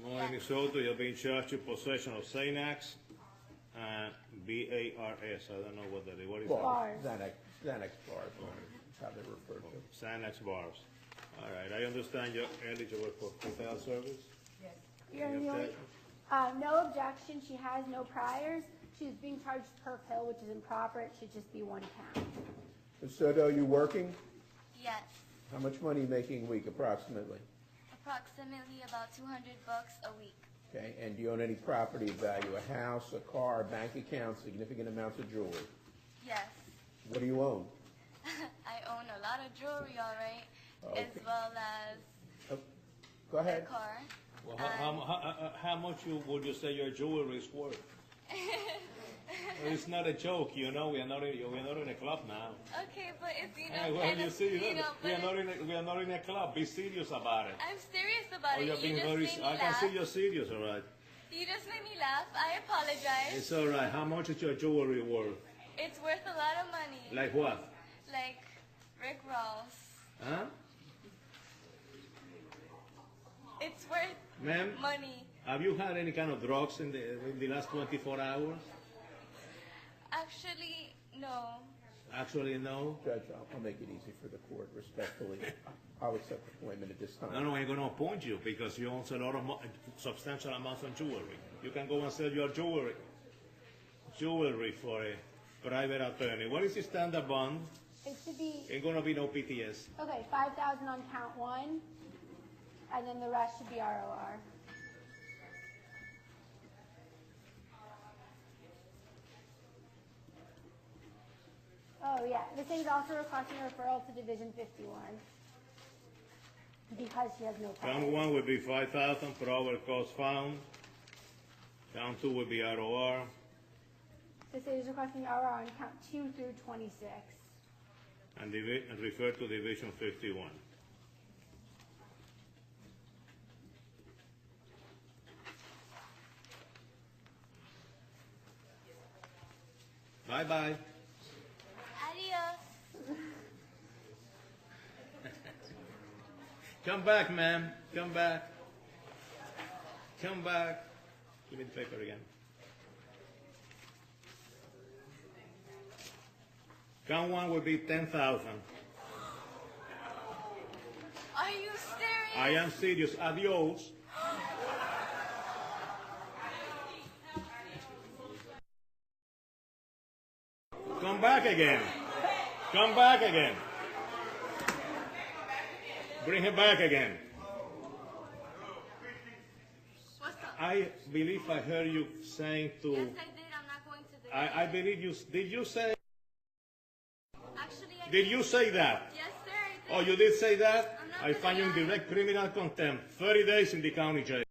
Morning, Soto, you're being charged with possession of Xanax and BARS. I don't know what that is. What is that? Bars. Xanax bars, is how they're referred to. Xanax bars. All right, I understand you're eligible for pretrial service. You're Any the only, objection? no objection, she has no priors. She's being charged per pill, which is improper. It should just be 1 count. Ms. Soto, you working? Yes, How much money are you making a week approximately? approximately about $200 a week. Okay, and do you own any property of value, a house, a car, a bank account, significant amounts of jewelry? Yes, What do you own? I own a lot of jewelry, all right, Okay. as well as Oh, Go a ahead. car. Well, how much would you say your jewelry is worth? Well, it's not a joke, you know. We are not in a club now. Okay, but it's Hey, well, kind you of, see, but we are not in a club. Be serious about it. I'm serious about Oh, it. you're You being just very. made me I can laugh. see you're serious, all right. You just made me laugh. I apologize. It's all right. How much is your jewelry worth? It's worth a lot of money. Like what? Like Rick Ross. Huh? It's worth Ma'am, money. have you had any kind of drugs in the last 24 hours? Actually, no. Actually, no. Judge, I'll make it easy for the court, respectfully. I'll accept appointment at this time. No, I'm going to appoint you because you own a lot of substantial amounts of jewelry. You can go and sell your jewelry for a private attorney. What is the standard bond? It should be, Ain't going to be no PTS. okay, 5,000 on count 1, and then the rest should be ROR. Oh, yeah, this thing's also requesting a referral to Division 51 because she has no Count priors. 1 would be 5,000 per hour cost found. Count 2 would be ROR. The state is requesting ROR on count 2 through 26. And refer to Division 51. Bye-bye. Adios. Come back, ma'am. Come back. Come back. Give me the paper again. Count 1 would be 10,000. Are you serious? I am serious. Adios. Come back again. Come back again. Bring him back again. What's up? I believe I heard you saying to. Yes, I did. I'm not going to the. I believe you. Did you say? Actually, I Did you say that? Yes, sir. I did. Oh, you did say that? I'm not I find you in gonna lie. direct criminal contempt. 30 days in the county jail.